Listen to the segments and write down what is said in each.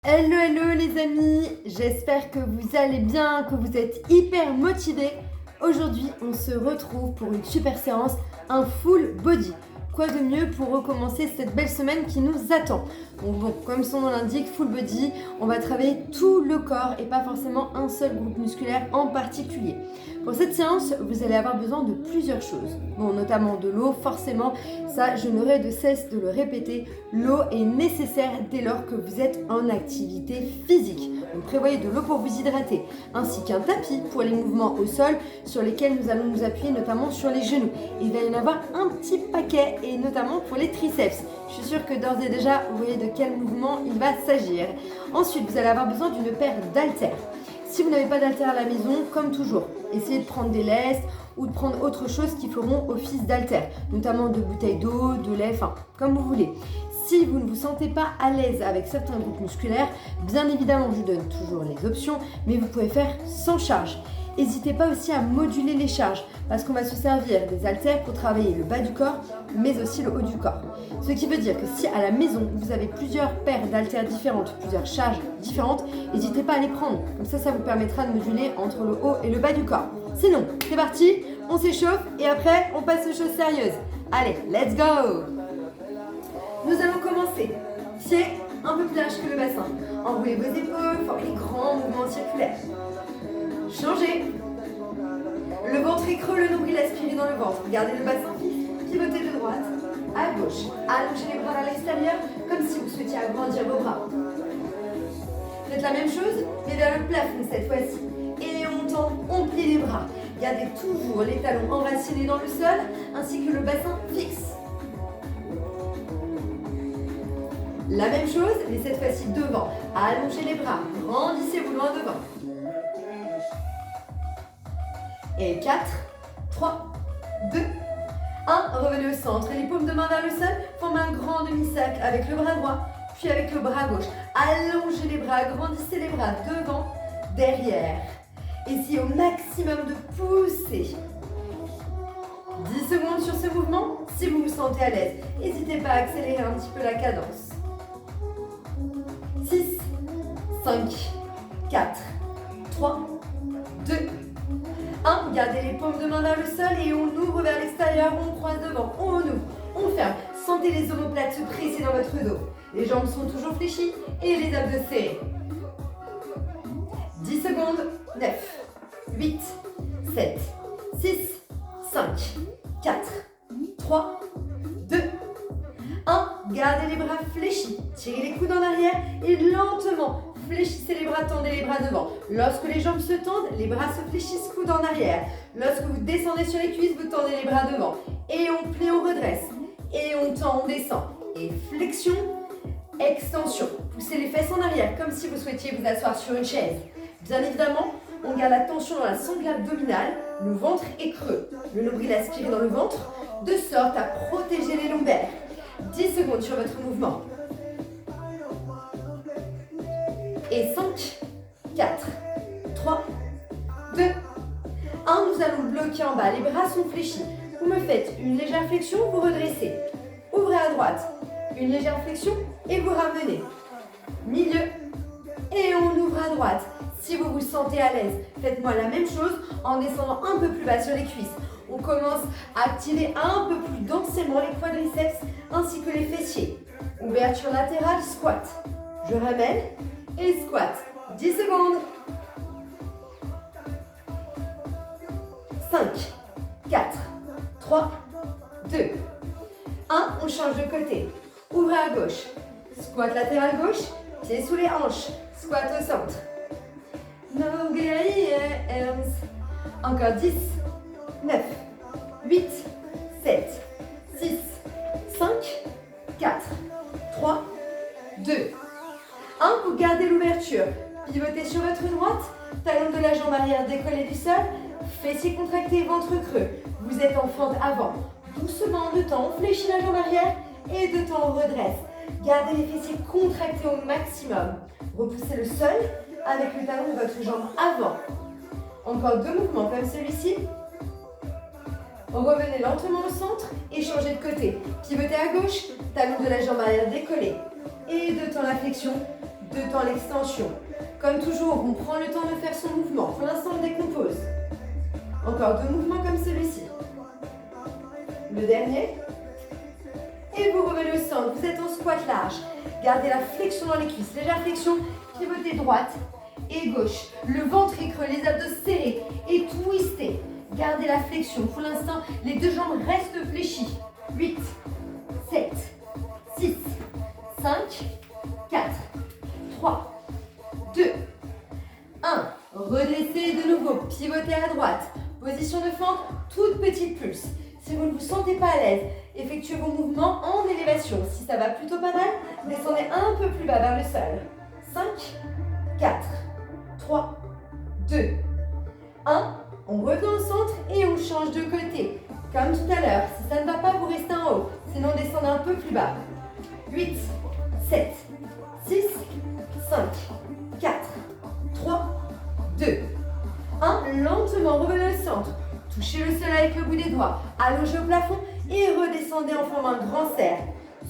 Hello hello les amis, j'espère que vous allez bien, que vous êtes hyper motivés. Aujourd'hui on se retrouve pour une super séance, un full body. Quoi de mieux pour recommencer cette belle semaine qui nous attend. Donc bon, comme son nom l'indique, full body, on va travailler tout le corps et pas forcément un seul groupe musculaire en particulier. Pour cette séance, vous allez avoir besoin de plusieurs choses. Bon, notamment de l'eau, forcément, ça je n'aurai de cesse de le répéter, l'eau est nécessaire dès lors que vous êtes en activité physique. Donc prévoyez de l'eau pour vous hydrater, ainsi qu'un tapis pour les mouvements au sol sur lesquels nous allons nous appuyer, notamment sur les genoux. Il va y en avoir un petit paquet et notamment pour les triceps. Je suis sûre que d'ores et déjà, vous voyez de quel mouvement il va s'agir. Ensuite, vous allez avoir besoin d'une paire d'haltères. Si vous n'avez pas d'haltères à la maison, comme toujours, essayez de prendre des lestes ou de prendre autre chose qui feront office d'haltères, notamment de bouteilles d'eau, de lait, enfin, comme vous voulez. Si vous ne vous sentez pas à l'aise avec certains groupes musculaires, bien évidemment, je vous donne toujours les options, mais vous pouvez faire sans charge. N'hésitez pas aussi à moduler les charges, parce qu'on va se servir des haltères pour travailler le bas du corps, mais aussi le haut du corps. Ce qui veut dire que si à la maison, vous avez plusieurs paires d'haltères différentes, plusieurs charges différentes, n'hésitez pas à les prendre. Comme ça vous permettra de moduler entre le haut et le bas du corps. Sinon, c'est parti, on s'échauffe et après, on passe aux choses sérieuses. Allez, let's go! Nous allons commencer. Pieds un peu plus larges que le bassin. Enroulez vos épaules, formez les grands mouvements circulaires. Changez. Le ventre est creux, le nombril aspiré dans le ventre. Gardez le bassin fixe, pivotez de droite à gauche. Allongez les bras vers l'extérieur, comme si vous souhaitiez agrandir vos bras. Faites la même chose, mais vers le plafond cette fois-ci. Et en montant, on plie les bras. Gardez toujours les talons enracinés dans le sol, ainsi que le bassin fixe. La même chose, mais cette fois-ci devant. Allongez les bras, grandissez-vous loin devant. Et 4, 3, 2, 1. Revenez au centre. Et les paumes de main vers le sol, formez un grand demi-cercle avec le bras droit, puis avec le bras gauche. Allongez les bras, grandissez les bras devant, derrière. Essayez au maximum de pousser. 10 secondes sur ce mouvement, si vous vous sentez à l'aise. N'hésitez pas à accélérer un petit peu la cadence. 6, 5, 4, 3, 2, 1. Gardez les paumes de main vers le sol et on ouvre vers l'extérieur, on croise devant, on ouvre, on ferme. Sentez les omoplates se presser dans votre dos. Les jambes sont toujours fléchies et les abdos serrés. 10 secondes, 9, 8, 7, 6, 5, 4, 3, 2, 1. Gardez les bras fléchis, tirez les coudes en arrière et lentement fléchissez les bras, tendez les bras devant. Lorsque les jambes se tendent, les bras se fléchissent, coudes en arrière. Lorsque vous descendez sur les cuisses, vous tendez les bras devant. Et on plie, on redresse. Et on tend, on descend. Et flexion, extension. Poussez les fesses en arrière, comme si vous souhaitiez vous asseoir sur une chaise. Bien évidemment, on garde la tension dans la sangle abdominale, le ventre est creux. Le nombril aspiré dans le ventre, de sorte à protéger les lombaires. 10 secondes sur votre mouvement. Et 5, 4, 3, 2, 1. Nous allons bloquer en bas. Les bras sont fléchis. Vous me faites une légère flexion, vous redressez. Ouvrez à droite. Une légère flexion et vous ramenez. Milieu. Et on ouvre à droite. Si vous vous sentez à l'aise, faites-moi la même chose en descendant un peu plus bas sur les cuisses. On commence à activer un peu plus densément les quadriceps ainsi que les fessiers. Ouverture latérale, squat. Je ramène et squat. 10 secondes. 5, 4, 3, 2, 1. On change de côté. Ouvrez à gauche. Squat latéral gauche. Pieds sous les hanches. Squat au centre. No hands. Encore 10, 9, 8, 7, 6, 5, 4, 3, 2, 1. Vous gardez l'ouverture. Pivotez sur votre droite. Talon de la jambe arrière décollé du sol. Fessiers contractés, ventre creux. Vous êtes en fente avant. Doucement, de temps, on fléchit la jambe arrière et de temps, on redresse. Gardez les fessiers contractés au maximum. Repoussez le sol avec le talon de votre jambe avant. Encore 2 mouvements comme celui-ci. Revenez lentement au centre et changez de côté. Pivotez à gauche, talon de la jambe arrière décollé. Et de temps la flexion, 2 temps l'extension. Comme toujours, on prend le temps de faire son mouvement. Pour l'instant, on décompose. Encore 2 mouvements comme celui-ci. Le dernier. Et vous revenez au centre. Vous êtes en squat large. Gardez la flexion dans les cuisses. Légère flexion. Pivotez droite et gauche. Le ventre est creux, les abdos serrés et twistés. Gardez la flexion. Pour l'instant, les 2 jambes restent fléchies. 8, 7, 6, 5, 4, 3, 2, 1. Redressez de nouveau. Pivotez à droite. Position de fente, toute petite pulse. Si vous ne vous sentez pas à l'aise, effectuez vos mouvements en élévation. Si ça va plutôt pas mal, descendez un peu plus bas vers le sol. 5, 4, 3, 2, 1. On revient au centre et on change de côté. Comme tout à l'heure, si ça ne va pas, vous restez en haut. Sinon, descendez un peu plus bas. 8, 7, 6, 5, 4, 3, 2, 1. Lentement, revenez au centre. Touchez le sol avec le bout des doigts. Allongez au plafond et redescendez en formant un grand cercle.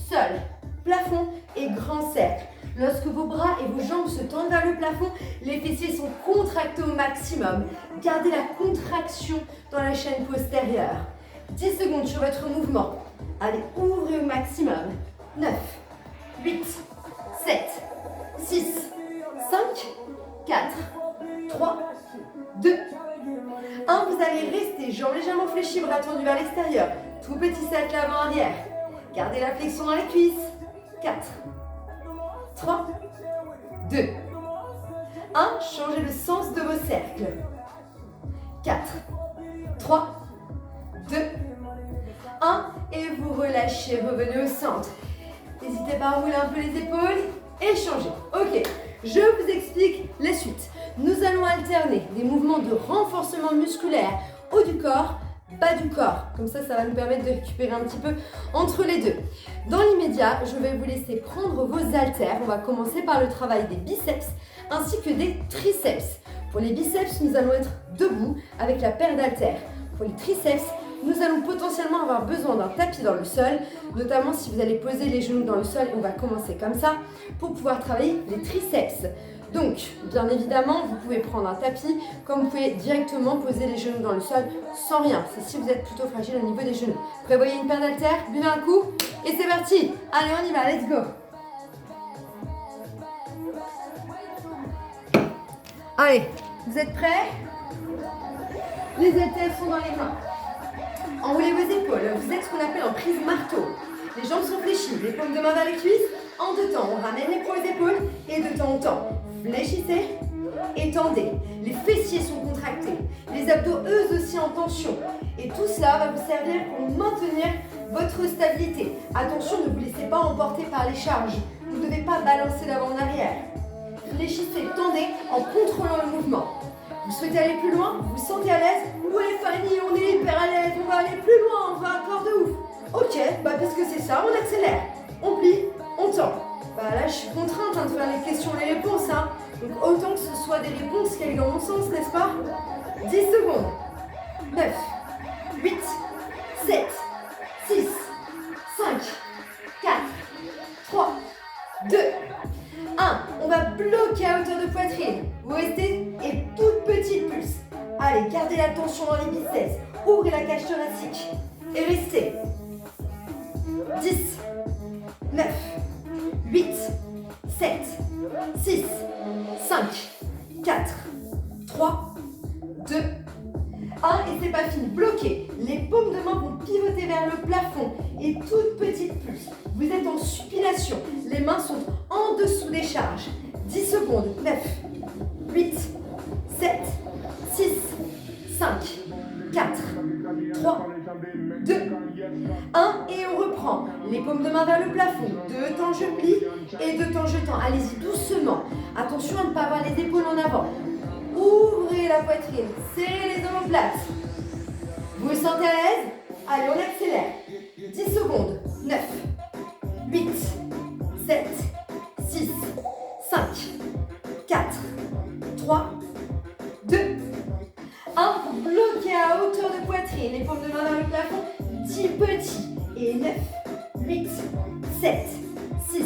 Sol, plafond et grand cercle. Lorsque vos bras et vos jambes se tendent vers le plafond, les fessiers sont contractés au maximum. Gardez la contraction dans la chaîne postérieure. 10 secondes sur votre mouvement. Allez, ouvrez au maximum. 9, 8, 7, 6, 5, 4, 3, 2, 1. Vous allez rester jambes légèrement fléchies, bras tendus vers l'extérieur. Tout petit cercle avant-arrière. Gardez la flexion dans les cuisses. 4, 3, 2, 1. Changez le sens de vos cercles. 4, 3, 2, 1. Et vous relâchez, revenez au centre. N'hésitez pas à rouler un peu les épaules et changer. Ok, je vous explique la suite. Nous allons alterner des mouvements de renforcement musculaire haut du corps, bas du corps. Comme ça, ça va nous permettre de récupérer un petit peu entre les deux. Dans l'immédiat, je vais vous laisser prendre vos haltères. On va commencer par le travail des biceps ainsi que des triceps. Pour les biceps, nous allons être debout avec la paire d'haltères. Pour les triceps, nous allons potentiellement avoir besoin d'un tapis dans le sol, notamment si vous allez poser les genoux dans le sol. On va commencer comme ça pour pouvoir travailler les triceps. Donc, bien évidemment, vous pouvez prendre un tapis, comme vous pouvez directement poser les genoux dans le sol sans rien. C'est si vous êtes plutôt fragile au niveau des genoux. Prévoyez une paire d'haltères, buvez un coup et c'est parti. Allez, on y va, let's go. Allez, vous êtes prêts? Les haltères sont dans les mains. Enroulez vos épaules, vous êtes ce qu'on appelle en prise marteau. Les jambes sont fléchies, les paumes de main vers les cuisses. En 2 temps, on ramène les poings aux épaules et de temps en temps, fléchissez, étendez. Les fessiers sont contractés, les abdos eux aussi en tension. Et tout cela va vous servir pour maintenir votre stabilité. Attention, ne vous laissez pas emporter par les charges. Vous ne devez pas balancer d'avant en arrière. Fléchissez, tendez en contrôlant le mouvement. Vous souhaitez aller plus loin? Vous vous sentez à l'aise? Ouais Fanny, on est hyper à l'aise, on va aller plus loin, on va encore de ouf. Ok, bah puisque c'est ça, on accélère. On plie, on tend. Bah là, je suis contrainte de faire les questions et les réponses. Donc autant que ce soit des réponses qui aillent dans mon sens, n'est-ce pas? 10 secondes. 9, 8, 7, 6, 5, 4, 3, 2, 1. On va bloquer à hauteur de poitrine. Vous restez et toute petite pulse. Allez, gardez la tension dans les biceps. Ouvrez la cage thoracique. Et restez. 10, 9, 8, 7, 6, 5, 4, 3, 2, 1. Et c'est pas fini. Bloquez. Les paumes de main vont pivoter vers le plafond. Et toute petite pulse. Vous êtes en supination. Les mains sont en dessous des charges. 10 secondes. 9, 8, 7, 6, 5, 4, 3, 2, 1. Et on reprend. Les paumes de main vers le plafond. 2 temps je plie et 2 temps je tends. Allez-y doucement. Attention à ne pas avoir les épaules en avant. Ouvrez la poitrine. Serrez les omoplates. Vous vous sentez à l'aise? Allez, on accélère. 10 secondes. 9, 8, 7, 6, 5, 4, 3, 2, 1. Bloquez à hauteur de poitrine. Les paumes de main vers le plafond. 10 petits. Et 9, 8, 7, 6,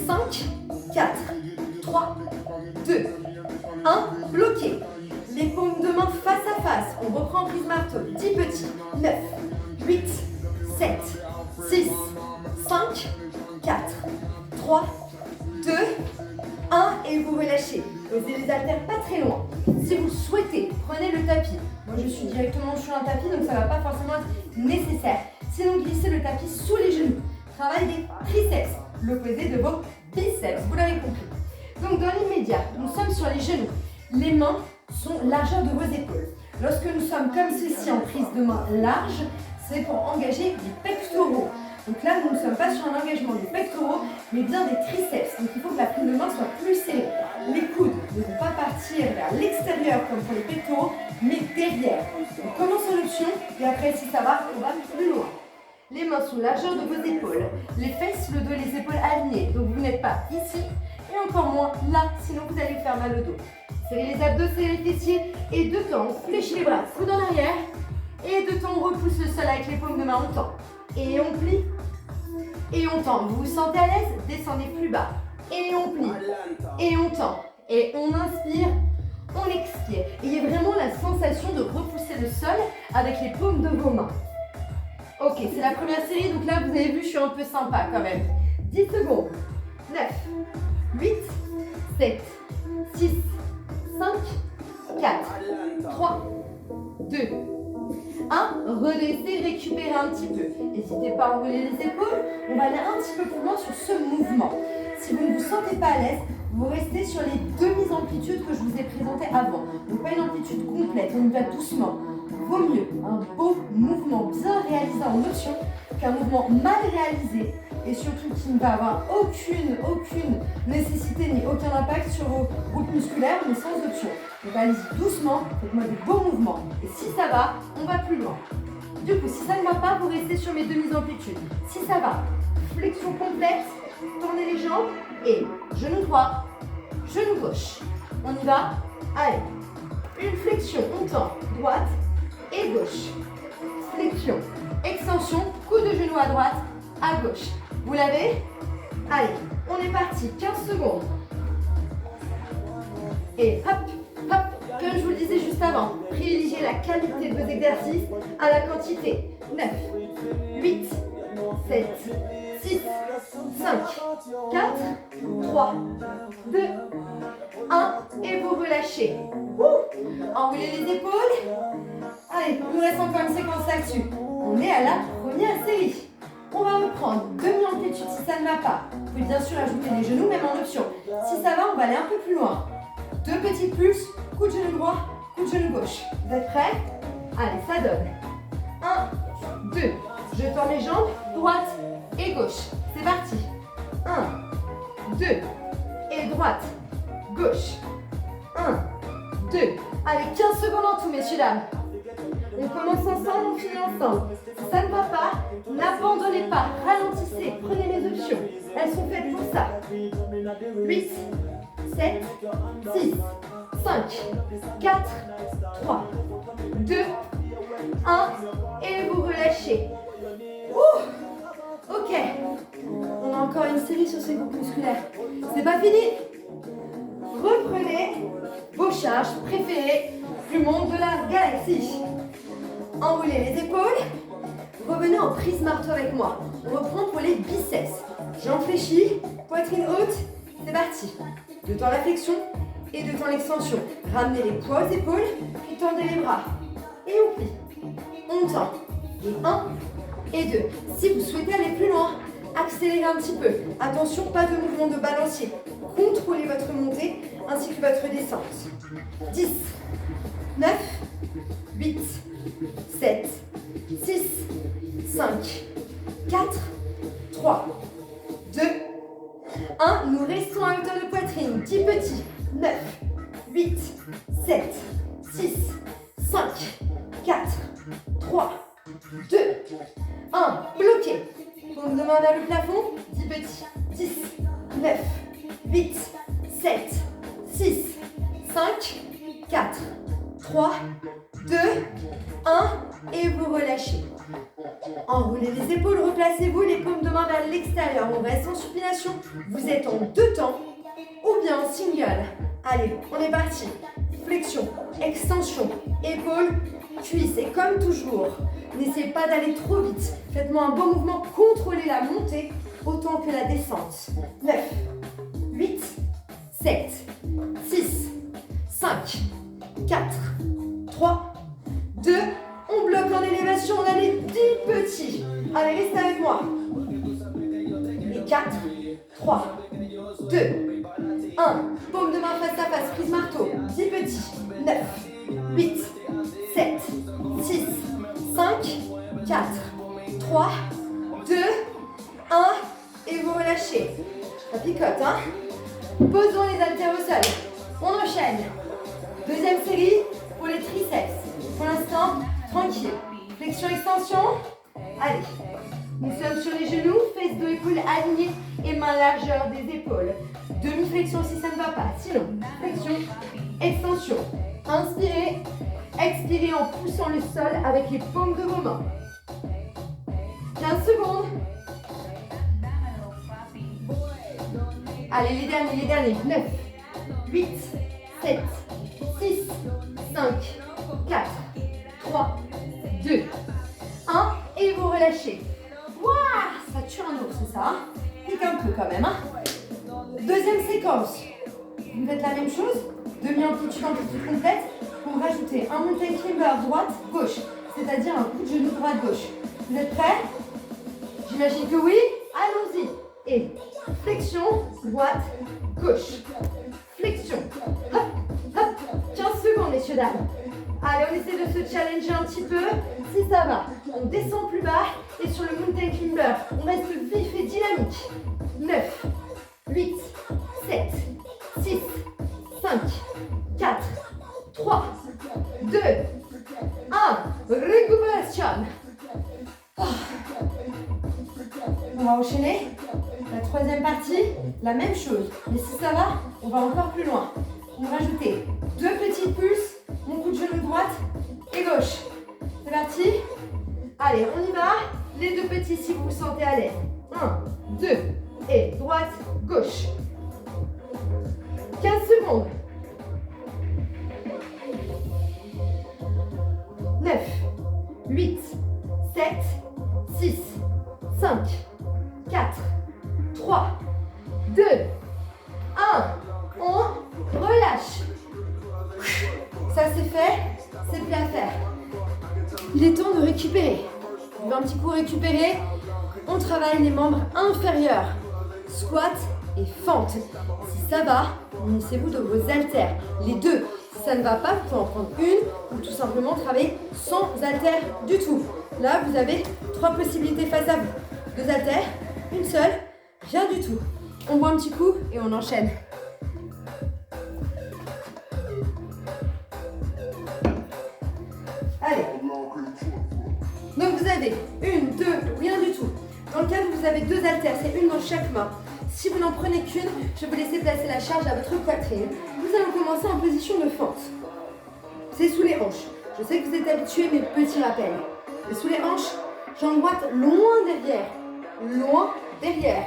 5, 4, 3, 2, 1. Bloqué. Les paumes de main face à face. On reprend en prise marteau. 10 petits. 9, 8, 7, 6, 5, 4, 3, 2, 1. Et vous relâchez. Posez les haltères pas très loin. Si vous souhaitez, prenez le tapis. Moi, je suis directement sur un tapis, donc ça ne va pas forcément être nécessaire. Sinon, glissez le tapis sous les genoux. Travail des triceps, l'opposé de vos biceps, vous l'avez compris. Donc, dans l'immédiat, nous sommes sur les genoux. Les mains sont largeur de vos épaules. Lorsque nous sommes comme ceci en prise de main large, c'est pour engager les pectoraux. Donc là, nous ne sommes pas sur un engagement des pectoraux, mais bien des triceps. Donc il faut que la prise de main soit plus serrée. Les coudes ne vont pas partir vers l'extérieur comme pour les pectoraux, mais derrière. On commence en option, et après, si ça va, on va plus loin. Les mains sont largeur de vos épaules. Les fesses, le dos, les épaules alignées. Donc vous n'êtes pas ici, et encore moins là, sinon vous allez faire mal au dos. Serrez les abdos, serrez les fessiers, et de temps, on fléchit les bras, coude en arrière, et de temps, on repousse le sol avec les paumes de main, on tend. Et on plie, et on tend. Vous vous sentez à l'aise? Descendez plus bas. Et on plie, et on tend. Et on inspire, on expire. Et il y a vraiment la sensation de repousser le sol avec les paumes de vos mains. Ok, c'est la première série, donc là, vous avez vu, je suis un peu sympa quand même. 10 secondes. 9, 8, 7, 6, 5, 4, 3, 2, 1, redressez, récupérez un petit peu. N'hésitez pas à enrouler les épaules. On va aller un petit peu plus loin sur ce mouvement. Si vous ne vous sentez pas à l'aise, vous restez sur les demi-amplitudes que je vous ai présentées avant. Donc pas une amplitude complète, on y va doucement. Vaut mieux un beau mouvement bien réalisé en option qu'un mouvement mal réalisé et surtout qui ne va avoir aucune nécessité ni aucun impact sur vos groupes musculaires, mais sans option. Donc allez-y doucement, faites-moi des beaux mouvements. Et si ça va, on va plus loin. Du coup, si ça ne va pas, vous restez sur mes demi-amplitudes. Si ça va, flexion complète, tournez les jambes et genou droit, genou gauche. On y va. Allez, une flexion, on tend, droite et gauche. Flexion, extension, coup de genou à droite, à gauche. Vous l'avez? Allez, on est parti, 15 secondes. Et hop, hop, comme je vous le disais juste avant, privilégiez la qualité de vos exercices à la quantité. 9, 8, 7, 6, 5, 4, 3, 2, 1. Et vous relâchez. Enroulez les épaules. Allez, il nous reste encore une séquence là-dessus. On est à la première série. On va reprendre demi-amplitude si ça ne va pas. Vous pouvez bien sûr ajouter les genoux, même en option. Si ça va, on va aller un peu plus loin. 2 petites pulses, coup de genou droit, coup de genou gauche. Vous êtes prêts? Allez, ça donne. 1, 2. Je tends les jambes, droite et gauche. C'est parti. 1, 2. Et droite, gauche. 1, 2. Allez, 15 secondes en tout, messieurs, dames. On commence ensemble, on finit ensemble. Si ça ne va pas, n'abandonnez pas, ralentissez, prenez les options. Elles sont faites pour ça. 8, 7, 6, 5, 4, 3, 2, 1. Et vous relâchez. Ok. On a encore une série sur ces groupes musculaires. C'est pas fini. Reprenez vos charges préférées du monde de la galaxie. Enroulez les épaules. Revenez en prise marteau avec moi. On reprend pour les biceps. Jambes fléchies, poitrine haute. C'est parti. De temps la flexion et de temps l'extension. Ramenez les poids aux épaules, puis tendez les bras. Et on plie. On tend. Et 1 et 2. Si vous souhaitez aller plus loin, accélérez un petit peu. Attention, pas de mouvement de balancier. Contrôlez votre montée ainsi que votre descente. 10, 9, 8, 7, 6, 5, 4, 3, 2, 1. Nous restons à hauteur de poitrine. 10 petits. 9, 8, 7, 6, 5, 4, 3, 2, 1. Bloqué. Paume de main vers le plafond. 10 petits. 10, 9, 8, 7, 6, 5, 4, 3, 2, 1. Et vous relâchez. Enroulez les épaules, replacez-vous, les paumes de main vers l'extérieur. On reste en supination. Vous êtes en 2 temps. ou bien en single. Allez, on est parti. Flexion, extension, épaules, cuisses. Et comme toujours, n'essayez pas d'aller trop vite. Faites-moi un bon mouvement, contrôlez la montée autant que la descente. 9, 8, 7, 6, 5, 4, 3, 2. On bloque en élévation, on a les 10 petits. Allez, restez avec moi. Et 4, 3, 2, 1. Paume de main face à face, prise marteau. 10 petits. 9, 8, 7, 6, 5, 4, 3, 2, 1. Et vous relâchez. Ça picote, hein? Posons les haltères au sol. On enchaîne. Deuxième série pour les triceps. Pour l'instant, tranquille. Flexion, extension. Allez. Nous sommes sur les genoux, fesses, dos, épaules alignées et main largeur des épaules. Demi-flexion si ça ne va pas. Sinon, flexion, extension. Inspirez. Expirez en poussant le sol avec les paumes de vos mains. 15 secondes. Allez, les derniers. 9, 8, 7, 6, 5, 4, 3, 2, 1. Et vous relâchez. Waouh, ça tue un ours, c'est ça, hein? Pique un peu quand même, hein? Deuxième séquence. Vous faites la même chose. Demi-amplitude, amplitude complète. Pour rajouter un mountain climber droite-gauche. C'est-à-dire un coup de genou droite-gauche. Vous êtes prêts? J'imagine que oui. Allons-y. Et flexion, droite, gauche. Flexion. Hop, hop. 15 secondes, messieurs, dames. Allez, on essaie de se challenger un petit peu. Si ça va, on descend plus bas. Et sur le mountain climber, on reste vif et dynamique. 9, 8, 7, 6, 5, 4, 3, 2, 1. Récupération. On va enchaîner. La troisième partie, la même chose. Mais si ça va, on va encore plus loin. On va rajouter 2 petites pulses. Mon coup de genou droite et gauche. C'est parti. Allez, on y va. Les 2 petits si vous vous sentez à l'aise. 1, 2 et droite, gauche. 15 secondes. 9, 8, 7, 6, 5, 4, 3, 2, 1. On relâche. Ça c'est fait, c'est plus à faire. Il est temps de récupérer. On va un petit coup récupérer. On travaille les membres inférieurs. Squat et fente. Si ça va, munissez-vous de vos haltères. Les 2. Si ça ne va pas, vous pouvez en prendre une ou tout simplement travailler sans haltères du tout. Là, vous avez 3 possibilités face à vous. 2 haltères, une seule, rien du tout. On boit un petit coup et on enchaîne. Allez. Donc vous avez 1, 2, rien du tout. Dans le cas où vous avez 2 haltères, c'est une dans chaque main. Si vous n'en prenez qu'une, je vais vous laisser placer la charge à votre poitrine. Nous allons commencer en position de fente. C'est sous les hanches. Je sais que vous êtes habitués, mais petit rappel. Et sous les hanches, jambe droite loin derrière. Loin derrière.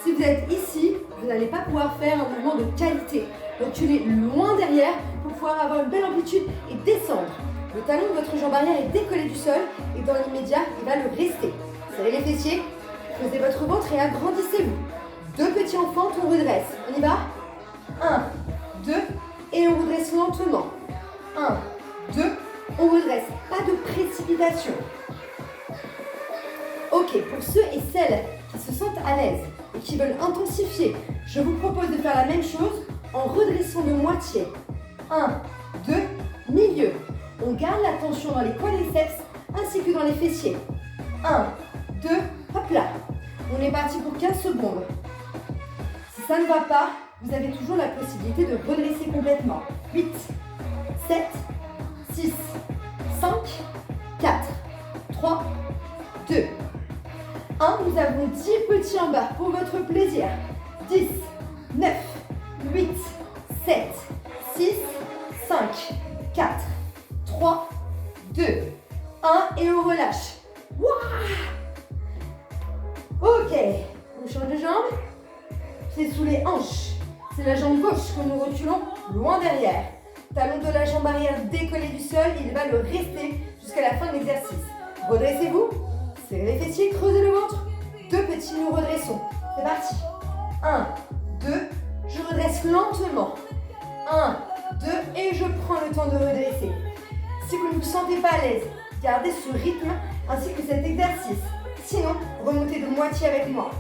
Si vous êtes ici, vous n'allez pas pouvoir faire un mouvement de qualité. Reculez loin derrière pour pouvoir avoir une belle amplitude et descendre. Le talon de votre jambe arrière est décollé du sol et dans l'immédiat, il va le rester. Serrez les fessiers, creusez votre ventre et agrandissez-vous. 2 petits enfants, on redresse. On y va? 1, 2, et on redresse lentement. 1, 2, on redresse. Pas de précipitation. Ok, pour ceux et celles qui se sentent à l'aise et qui veulent intensifier, je vous propose de faire la même chose en redressant de moitié. 1, 2, milieu. On garde la tension dans les quadriceps ainsi que dans les fessiers. 1, 2, hop là. On est parti pour 15 secondes. Si ça ne va pas, vous avez toujours la possibilité de redresser complètement. 8, 7, 6, 5, 4, 3, 2, 1. Nous avons 10 petits en bas pour votre plaisir. 10, 9, 8, 7, 6, 5, 4, 3, 2, 1 et on relâche. Wouah! Ok, on change de jambe. C'est sous les hanches. c'est la jambe gauche que nous reculons loin derrière. Talon de la jambe arrière décollé du sol, il va le rester jusqu'à la fin de l'exercice. Redressez-vous, serrez les fessiers, creusez le ventre. 2 petits, nous redressons. C'est parti. 1, 2, je redresse lentement. 1, 2, et je prends le temps de redresser. Si vous ne vous sentez pas à l'aise, gardez ce rythme ainsi que cet exercice. Sinon, remontez de moitié avec moi.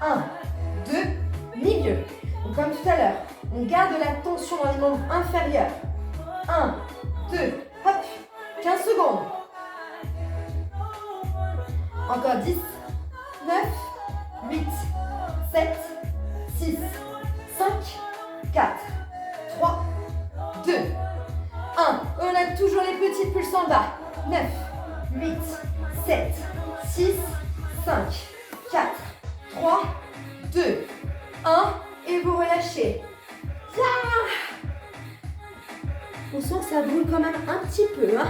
1, 2, milieu. Donc comme tout à l'heure, on garde la tension dans les membres inférieurs. 1, 2, hop, 15 secondes. Encore 10, 9, 8, 7, 6, 5, 4, 3, 2, 1. On a toujours les petites pulses en bas. 9, 8, 7, 6, 5, 4, 3, 2, 1. Et vous relâchez. On sent que ça brûle quand même un petit peu. Hein.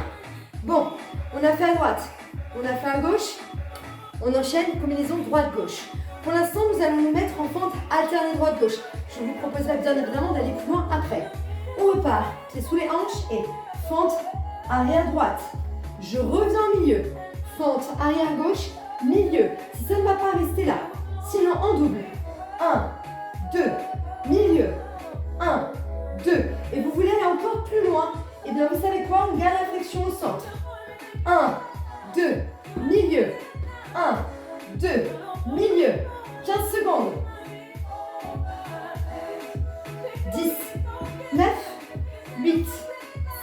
Bon, on a fait à droite, on a fait à gauche. On enchaîne combinaison droite-gauche. Pour l'instant, nous allons nous mettre en fente alternée droite-gauche. Je vous proposerai bien évidemment d'aller plus loin après. On repart, pieds sous les hanches et fente arrière-droite. Je reviens au milieu. Fente arrière-gauche, milieu. Si ça ne va pas, rester là. Sinon, en double. 1, 2, milieu. 1, 2. Et vous voulez aller encore plus loin. Et bien, vous savez quoi? On garde la flexion au centre. 1, 2, milieu. 1, 2, milieu. 15 secondes. 10, 9, 8,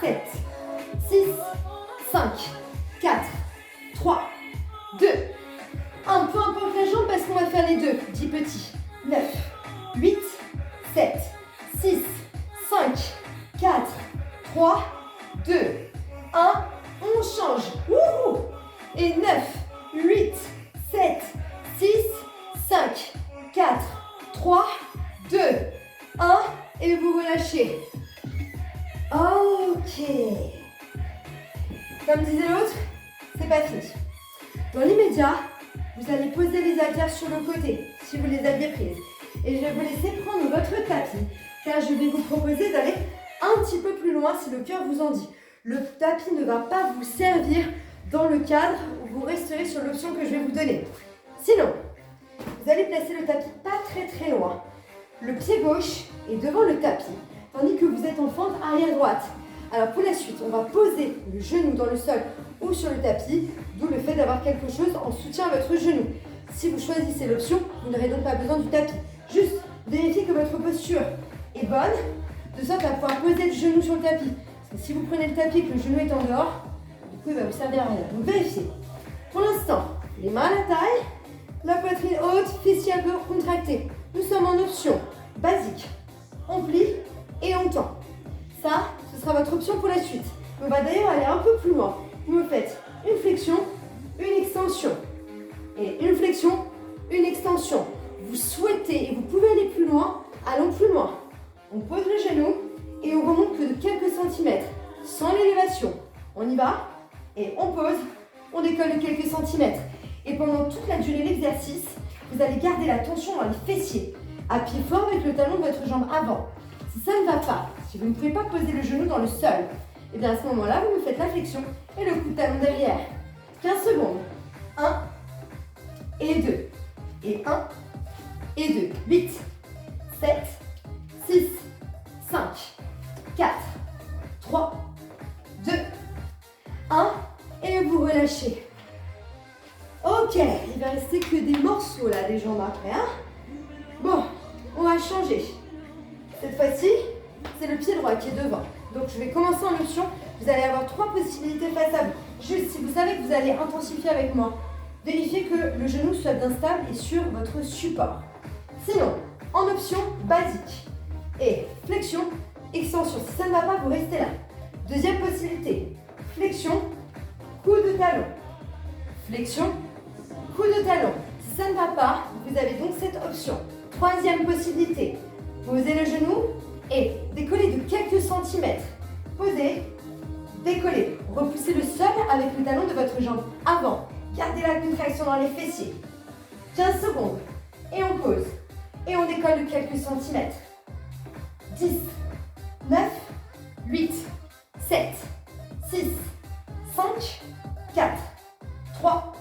7, 6, 5, 4, 3, 2, 1. Peu importe la jambe parce qu'on va faire les deux. 10 petits. 9, 8, 7, 6, 5, 4, 3, 2, 1. On change. Wouhou! Et 9, 8, 7, 6, 5, 4, 3, 2, 1. Et vous relâchez. Ok. Comme disait l'autre, c'est pas fini. Dans l'immédiat, vous allez poser les haltères sur le côté, si vous les aviez prises. Et je vais vous laisser prendre votre tapis, car je vais vous proposer d'aller un petit peu plus loin si le cœur vous en dit. Le tapis ne va pas vous servir dans le cadre où vous resterez sur l'option que je vais vous donner. Sinon, vous allez placer le tapis pas très loin. Le pied gauche est devant le tapis, tandis que vous êtes en fente arrière-droite. Alors pour la suite, on va poser le genou dans le sol ou sur le tapis, d'où le fait d'avoir quelque chose en soutien à votre genou. Si vous choisissez l'option, vous n'aurez donc pas besoin du tapis. Juste vérifiez que votre posture est bonne, de sorte à pouvoir poser le genou sur le tapis. Parce que si vous prenez le tapis et que le genou est en dehors, du coup il va vous servir à rien. Donc vérifiez. Pour l'instant, les mains à la taille, la poitrine haute, fessiers un peu contractés. Nous sommes en option basique. On plie et on tend. Ça, ce sera votre option pour la suite. On va d'ailleurs aller un peu plus loin. Vous me faites une flexion, une extension. Et une flexion, une extension. Vous souhaitez et vous pouvez aller plus loin, allons plus loin. On pose le genou et on remonte que de quelques centimètres, sans l'élévation. On y va et on pose, on décolle de quelques centimètres. Et pendant toute la durée de l'exercice, vous allez garder la tension dans les fessiers. Appuyez fort avec le talon de votre jambe avant. Si ça ne va pas, si vous ne pouvez pas poser le genou dans le sol, et bien à ce moment-là, vous me faites la flexion et le coup de talon derrière. 15 secondes. 1 et 2. Et 1 et 2. 8, 7, 6, 5, 4, 3, 2, 1. Et vous relâchez. Ok, il va rester que des morceaux là, les jambes après. Hein? Bon, on va changer. Cette fois-ci, c'est le pied droit qui est devant. Donc je vais commencer en option. Vous allez avoir 3 possibilités face à vous. Juste, si vous savez que vous allez intensifier avec moi, vérifiez que le genou soit bien stable et sur votre support. Sinon, en option basique. Et flexion, extension. Si ça ne va pas, vous restez là. Deuxième possibilité, flexion, coup de talon. Flexion, coup de talon. Si ça ne va pas, vous avez donc cette option. Troisième possibilité, posez le genou et décollez de quelques centimètres. Posez, décollez. Repoussez le sol avec le talon de votre jambe avant. Gardez la contraction dans les fessiers. 15 secondes. Et on pose. Et on décolle de quelques centimètres. 10, 9, 8, 7, 6, 5, 4, 3,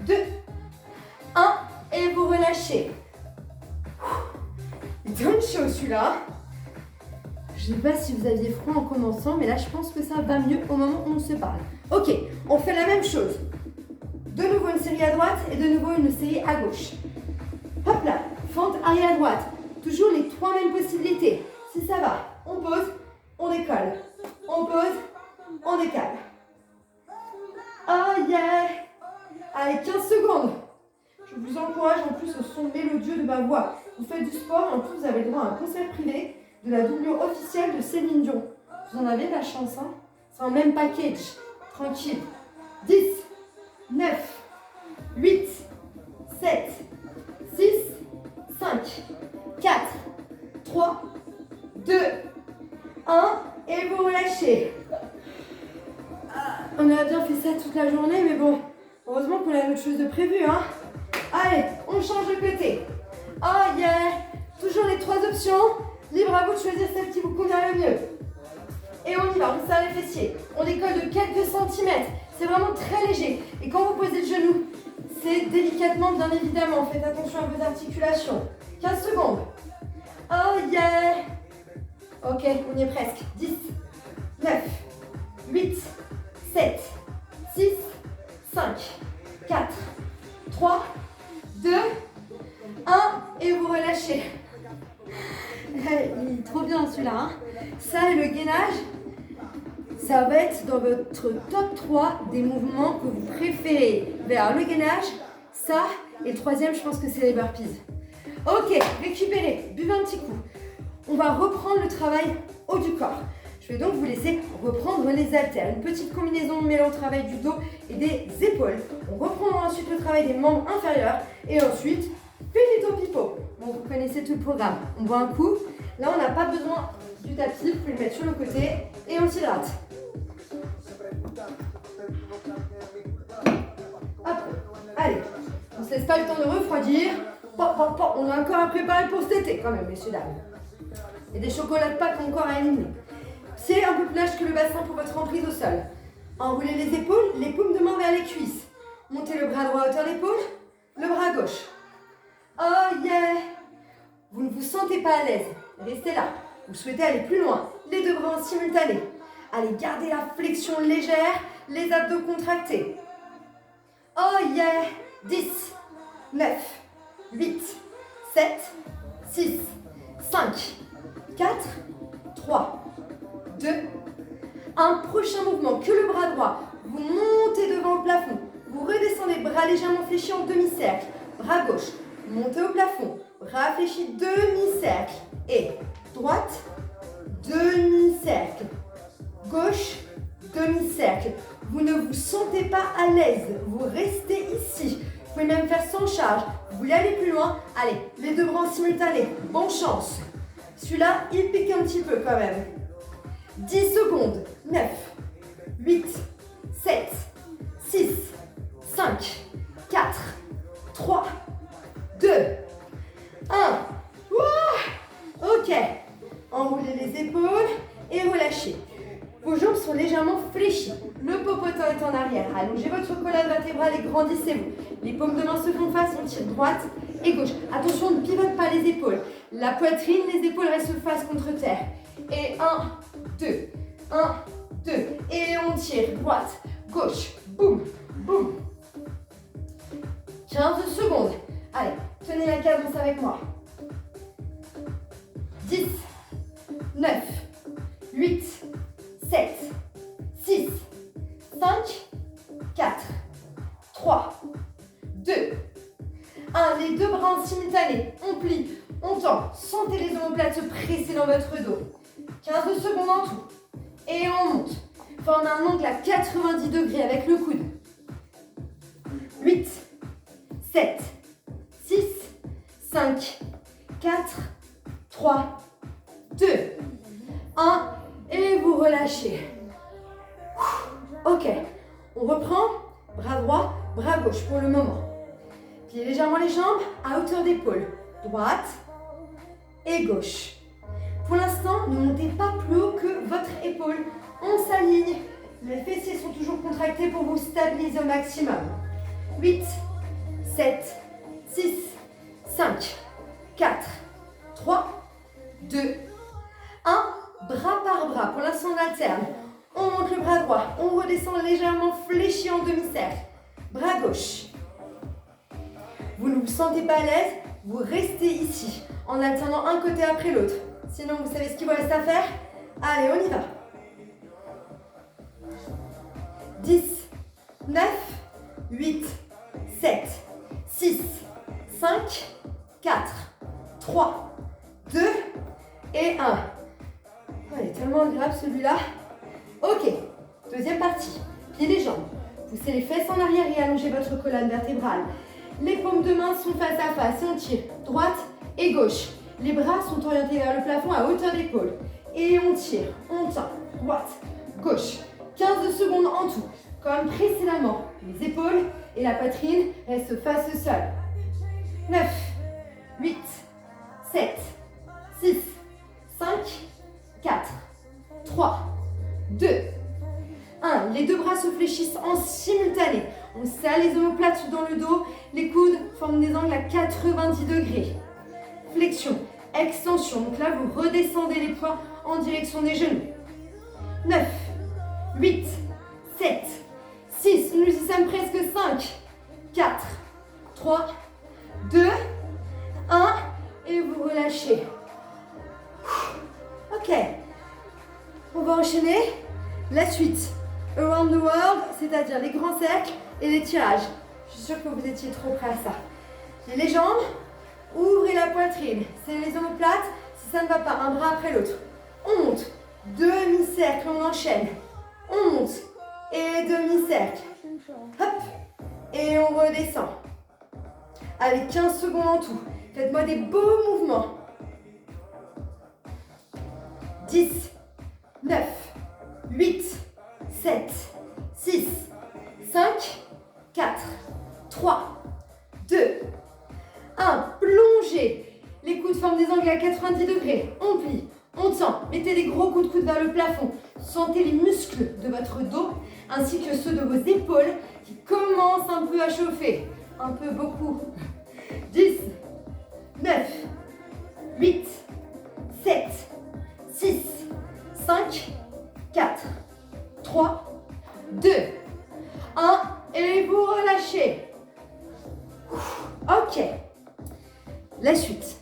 2, 1. Et vous relâchez. Il donne chaud celui-là. Je ne sais pas si vous aviez froid en commençant, mais là je pense que ça va mieux au moment où on se parle. Ok, on fait la même chose. De nouveau une série à droite et de nouveau une série à gauche. Hop là, fente arrière à droite. Toujours les 3 mêmes possibilités. Si ça va, on pose, on décolle. On pose, on décale. Oh yeah! Allez, 15 secondes. Je vous encourage en plus au son mélodieux de ma voix. Vous faites du sport et en plus vous avez le droit à un concert privé de la doublure officielle de Céline Dion. Vous en avez la chance, hein? C'est un même package. Tranquille. 10, 9, 8, 7, 6, 5, 4, 3, 2, 1. Et vous relâchez. On a bien fait ça toute la journée, mais bon, heureusement qu'on a autre chose de prévu, hein. Allez, on change de côté. Oh yeah! Toujours les 3 options. Libre à vous de choisir celle qui vous convient le mieux. Et on y va, on serre les fessiers. On décolle de quelques centimètres. C'est vraiment très léger. Et quand vous posez le genou, c'est délicatement, bien évidemment. Faites attention à vos articulations. 15 secondes. Oh yeah! Ok, on y est presque. 10, 9, 8, 7, 6, 5, 4, 3, 2, 1. Et vous relâchez. Il est trop bien celui-là. Hein. Ça et le gainage, ça va être dans votre top 3 des mouvements que vous préférez. Vers le gainage, ça et le troisième, je pense que c'est les burpees. Ok, récupérez, buvez un petit coup. On va reprendre le travail haut du corps. Je vais donc vous laisser reprendre les haltères. Une petite combinaison mêlant le travail du dos et des épaules. On reprendra ensuite le travail des membres inférieurs et ensuite finito pipo. Bon, vous connaissez tout le programme. On boit un coup. Là, on n'a pas besoin du tapis. Vous pouvez le mettre sur le côté et on s'hydrate. Hop, allez. On ne se laisse pas le temps de refroidir. On a encore à préparer pour cet été quand même, messieurs, dames. Et des chocolats de Pâques encore à éliminer. C'est un peu plus large que le bassin pour votre emprise au sol. Enroulez les épaules, les paumes de main vers les cuisses. Montez le bras droit à hauteur d'épaule, le bras gauche. Oh yeah! Vous ne vous sentez pas à l'aise. Restez là. Vous souhaitez aller plus loin. Les 2 bras en simultané. Allez, gardez la flexion légère, les abdos contractés. Oh yeah! 10, 9, 8, 7, 6, 5, 4, 3, 2, 1. Prochain mouvement, que le bras droit. Vous montez devant le plafond. Vous redescendez, bras légèrement fléchis en demi-cercle. Bras gauche, montez au plafond. Bras fléchis, demi-cercle. Et droite, demi-cercle. Gauche, demi-cercle. Vous ne vous sentez pas à l'aise. Vous restez ici. Vous pouvez même faire sans charge. Vous voulez aller plus loin? Allez, les 2 bras en simultané. Bonne chance. Celui-là, il pique un petit peu quand même. 10 secondes. 9, 8, 7, 6, 5, 4, 3, 2, 1. Wouah! Ok. Enroulez les épaules et relâchez. Vos jambes sont légèrement fléchies. Le popotin est en arrière. Allongez votre colonne vertébrale et grandissez-vous. Les paumes de main se font face, on tire droite et gauche. Attention, ne pivote pas les épaules. La poitrine, les épaules restent face contre terre. Et 1, 2, 1, 2. Et on tire droite, gauche. Boum, boum. 15 secondes. Allez, tenez la cadence avec moi. 10, 9, 8, 7, 6, 5, 4, 3, 2, 1. Les 2 bras en simultané. On plie, on tend. Sentez les omoplates se presser dans votre dos. 15 secondes en tout. Et on monte. Enfin, on a un angle à 90 degrés avec le coude. 8, 7, 6, 5, 4, 3, 2, 1. Et vous relâchez. Ok, on reprend. Bras droit, bras gauche pour le moment. Pliez légèrement les jambes à hauteur d'épaule. Droite et gauche. Pour l'instant, ne montez pas plus haut que votre épaule. On s'aligne. Les fessiers sont toujours contractés pour vous stabiliser au maximum. 8, 7, 6, 5, 4, 3, 2, 1. Bras par bras. Pour l'instant, on alterne. On monte le bras droit. On redescend légèrement fléchi en demi-cercle. Bras gauche. Vous ne vous sentez pas à l'aise, vous restez ici en alternant un côté après l'autre. Sinon, vous savez ce qu'il vous reste à faire? Allez, on y va. 10, 9, 8, 7, 6, 5, 4, 3, 2 et 1. Oh, il est tellement agréable celui-là. Ok, deuxième partie. Pieds les jambes. Poussez les fesses en arrière et allongez votre colonne vertébrale. Les paumes de main sont face à face et on tire droite et gauche. Les bras sont orientés vers le plafond à hauteur d'épaule. Et on tire, on tend, droite, gauche. 15 secondes en tout. Comme précédemment, les épaules et la poitrine restent face au sol. 9, 8, 7, 6, 5, 4, 3, 2, 1. Les deux bras se fléchissent en simultané. On serre les omoplates dans le dos. Les coudes forment des angles à 90 degrés. Flexion, extension. Donc là, vous redescendez les poings en direction des genoux. 9, 8, 7, 6. Nous y sommes presque 5, 4, 3, 2, 1. Et vous relâchez. Ok. On va enchaîner la suite. Around the world, c'est-à-dire les grands cercles et les tirages. Je suis sûre que vous étiez trop prêts à ça. Les jambes, ouvrez la poitrine. C'est les omoplates. Si ça ne va pas, un bras après l'autre. On monte. Demi-cercle, on enchaîne. On monte. Et demi-cercle. Hop. Et on redescend. Avec 15 secondes en tout. Faites-moi des beaux mouvements. 10, 9, 8, 7, 6, 5, 4, 3, 2, 1. Plongez. Les coudes forment des angles à 90 degrés. On plie, on tend. Mettez des gros coups de coude vers le plafond. Sentez les muscles de votre dos ainsi que ceux de vos épaules qui commencent un peu à chauffer. Un peu beaucoup. 10, 9, 8, 7, 6, 5, 4, 3, 2, 1. Et vous relâchez. Ok. La suite.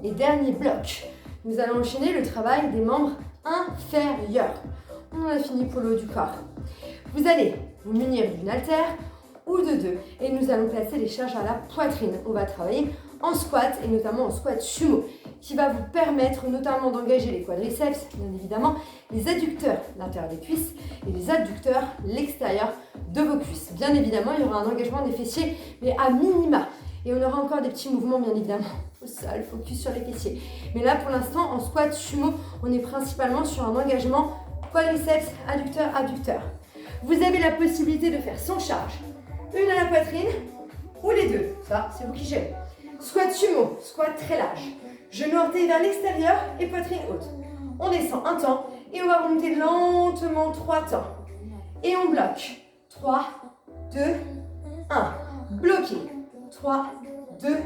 Et dernier bloc. Nous allons enchaîner le travail des membres inférieurs. On en a fini pour le haut du corps. Vous allez vous munir d'une haltère ou de deux. Et nous allons placer les charges à la poitrine. On va travailler en squat et notamment en squat sumo, qui va vous permettre notamment d'engager les quadriceps, bien évidemment, les adducteurs, l'intérieur des cuisses, et les adducteurs, l'extérieur de vos cuisses. Bien évidemment, il y aura un engagement des fessiers, mais à minima. Et on aura encore des petits mouvements, bien évidemment, au sol, focus sur les fessiers. Mais là, pour l'instant, en squat sumo, on est principalement sur un engagement quadriceps, adducteur, adducteur. Vous avez la possibilité de faire sans charge, une à la poitrine ou les deux. Ça, c'est vous qui gérez. Squat sumo, squat très large. Genoux orteils vers l'extérieur et poitrine haute. On descend un temps et on va remonter lentement 3 temps. Et on bloque. 3, 2, 1. Bloqué. 3, 2,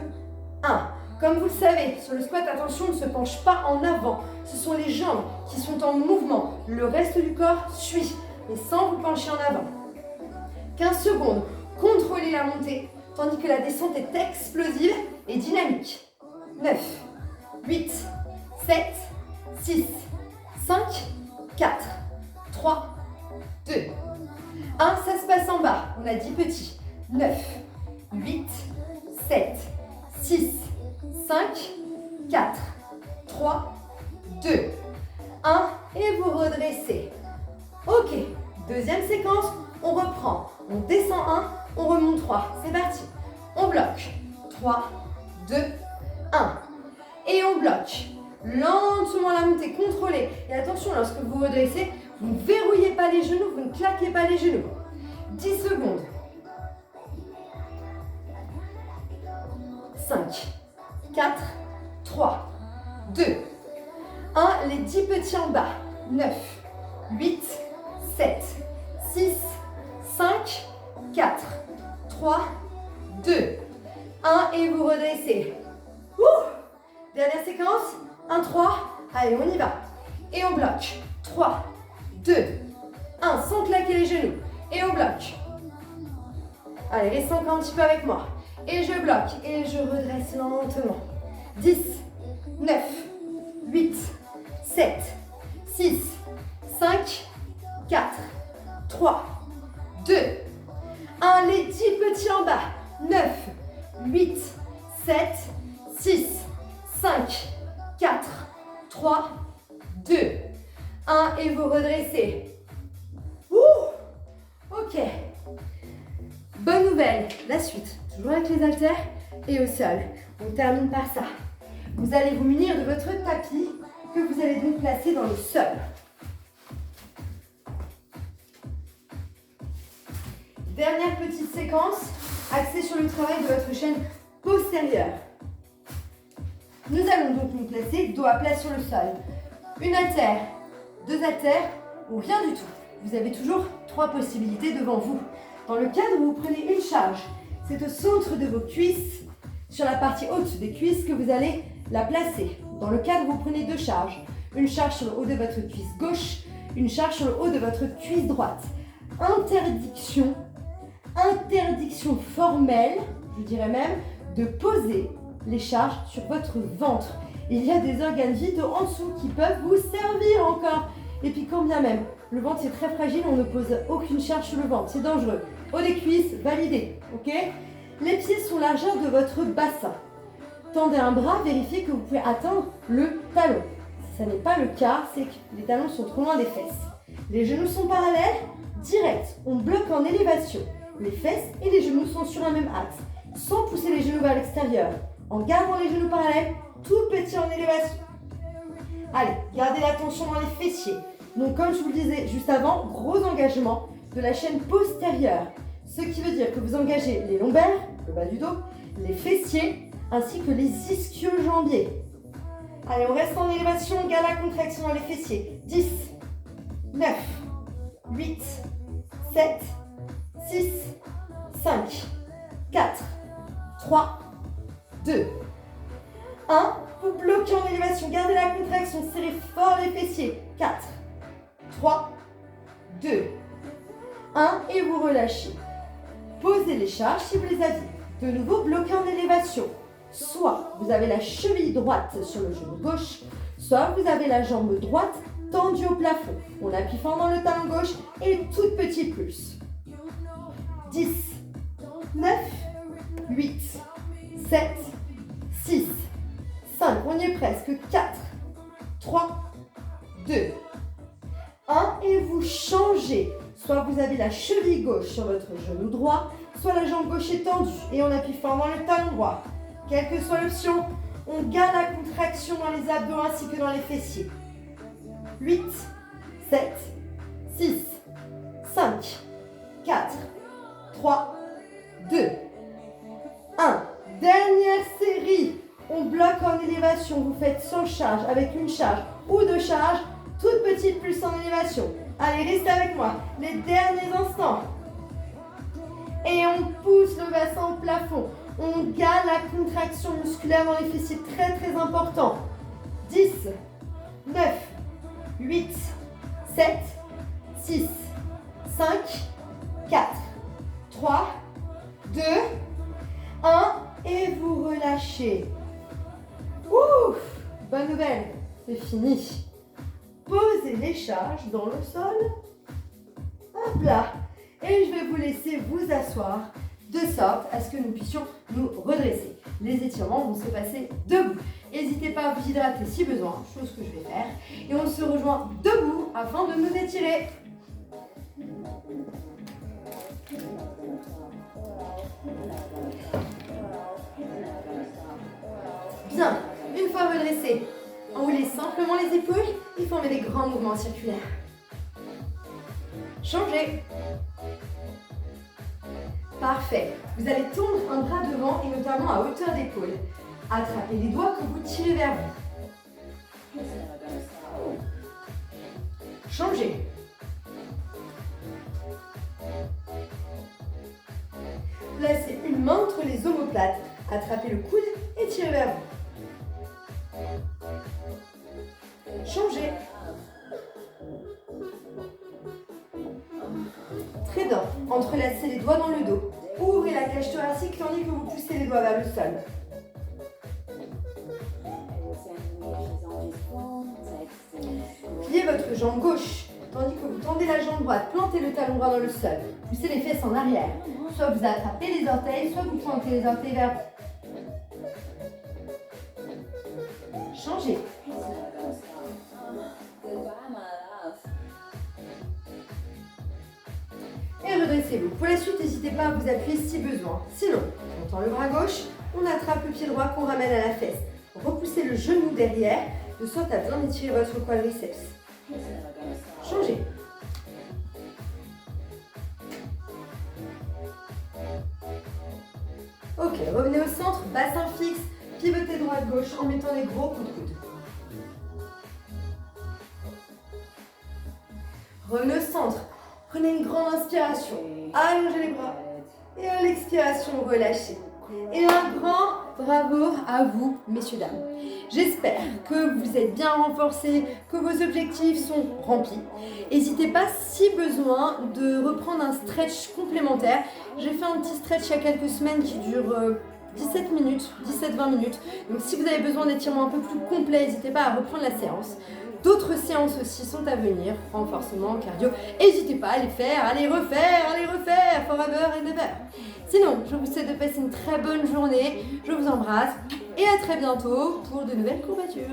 1. Comme vous le savez, sur le squat, attention, on ne se penche pas en avant. Ce sont les jambes qui sont en mouvement. Le reste du corps suit, mais sans vous pencher en avant. 15 secondes. Contrôlez la montée, tandis que la descente est explosive et dynamique. 9, 8, 7, 6, 5, 4, 3, 2, 1. Ça se passe en bas. On a 10 petits. 9, 8, 7, 6, 5, 4, 3, 2, 1. Et vous redressez. Ok. Deuxième séquence. On reprend. On descend 1. On remonte 3. C'est parti. On bloque. 3, 2, 1. Et on bloque. Lentement la montée, contrôlée. Et attention, lorsque vous redressez, vous ne verrouillez pas les genoux, vous ne claquez pas les genoux. 10 secondes. 5, 4, 3, 2, 1, les 10 petits en bas. 9, 8, 7, 6, 5, 4, 3, 2, 1 et vous redressez. Dernière séquence. 1, 3. Allez, on y va. Et on bloque. 3, 2, 1. Sans claquer les genoux. Et on bloque. Allez, restez encore un petit peu avec moi. Et je bloque. Et je redresse lentement. 10, 9, 8, 7, 6, 5, 4, 3, 2, 1. Les 10 petits en bas. 9, 8, 7, 6, 5, 4, 3, 2, 1 et vous redressez. Ok. Bonne nouvelle, la suite. Toujours avec les haltères et au sol. On termine par ça. Vous allez vous munir de votre tapis que vous allez donc placer dans le sol. Dernière petite séquence axée sur le travail de votre chaîne postérieure. Nous allons donc nous placer dos à plat sur le sol. Une haltère, 2 haltères ou rien du tout. Vous avez toujours 3 possibilités devant vous. Dans le cadre où vous prenez une charge, c'est au centre de vos cuisses, sur la partie haute des cuisses que vous allez la placer. Dans le cadre où vous prenez 2 charges, une charge sur le haut de votre cuisse gauche, une charge sur le haut de votre cuisse droite. Interdiction formelle, je dirais même, de poser les charges sur votre ventre. Il y a des organes vitaux en dessous qui peuvent vous servir encore. Et puis quand bien même, le ventre c'est très fragile, on ne pose aucune charge sur le ventre, c'est dangereux. Haut des cuisses, validé, ok? Les pieds sont largeur de votre bassin. Tendez un bras, vérifiez que vous pouvez atteindre le talon. Si ça n'est pas le cas, c'est que les talons sont trop loin des fesses. Les genoux sont parallèles, direct, on bloque en élévation. Les fesses et les genoux sont sur un même axe, sans pousser les genoux vers l'extérieur. En gardant les genoux parallèles, tout petit en élévation. Allez, gardez la tension dans les fessiers. Donc comme je vous le disais juste avant, gros engagement de la chaîne postérieure. Ce qui veut dire que vous engagez les lombaires, le bas du dos, les fessiers, ainsi que les ischio-jambiers. Allez, on reste en élévation, on garde la contraction dans les fessiers. 10, 9, 8, 7, 6, 5, 4, 3, 2, 1. Vous bloquez en élévation, gardez la contraction, serrez fort les fessiers. 4, 3, 2, 1 et vous relâchez. Posez les charges si vous les aviez. De nouveau, bloquez en élévation. Soit vous avez la cheville droite sur le genou gauche, soit vous avez la jambe droite tendue au plafond. On appuie fort dans le talon gauche et tout petit plus. 10, 9, 8, 7, 6, 5, on y est presque, 4, 3, 2, 1 et vous changez. Soit vous avez la cheville gauche sur votre genou droit, soit la jambe gauche est tendue et on appuie fort dans le talon droit. Quelle que soit l'option, on garde la contraction dans les abdos ainsi que dans les fessiers. 8, 7, 6, 5, 4, 3, 2, 1. Dernière série. On bloque en élévation. Vous faites sans charge, avec une charge ou 2 charges, toute petite plus en élévation. Allez, restez avec moi. Les derniers instants. Et on pousse le bassin au plafond. On garde la contraction musculaire dans les fessiers, très très important. 10, 9, 8, 7, 6, 5, 4, 3, 2, 1 et vous relâchez. Ouf! Bonne nouvelle, c'est fini. Posez les charges dans le sol. Hop là. Et je vais vous laisser vous asseoir de sorte à ce que nous puissions nous redresser. Les étirements vont se passer debout. N'hésitez pas à vous hydrater si besoin, chose que je vais faire. Et on se rejoint debout afin de nous étirer. Bien, une fois redressé, enroulez simplement les épaules et formez des grands mouvements circulaires. Changez. Parfait. Vous allez tendre un bras devant et notamment à hauteur d'épaule. Attrapez les doigts que vous tirez vers vous. Changez. Placez une main entre les omoplates, attrapez le coude et tirez vers vous. Changez. Très bien. Entrelacez les doigts dans le dos. Ouvrez la cage thoracique tandis que vous poussez les doigts vers le sol. Pliez votre jambe gauche, tandis que vous tendez la jambe droite. Plantez le talon droit dans le sol. Poussez les fesses en arrière. Soit vous attrapez les orteils, soit vous pointez les orteils vers vous. Changez. Et redressez-vous. Pour la suite, n'hésitez pas à vous appuyer si besoin. Sinon, on tend le bras gauche, on attrape le pied droit qu'on ramène à la fesse. Repoussez le genou derrière, de sorte à bien étirer votre quadriceps. Changez. Ok, revenez au centre, bassin fixe, pivotez droite-gauche en mettant les gros coups de coude. Revenez au centre, prenez une grande inspiration, allongez les bras et à l'expiration, relâchez. Et un grand bravo à vous, messieurs, dames. J'espère que vous êtes bien renforcés, que vos objectifs sont remplis. N'hésitez pas, si besoin, de reprendre un stretch complémentaire. J'ai fait un petit stretch il y a quelques semaines qui dure 17 minutes, 17-20 minutes. Donc si vous avez besoin d'étirements un peu plus complets, n'hésitez pas à reprendre la séance. D'autres séances aussi sont à venir, renforcement, cardio. N'hésitez pas à les faire, à les refaire, forever and ever. Sinon, je vous souhaite de passer une très bonne journée. Je vous embrasse et à très bientôt pour de nouvelles courbatures.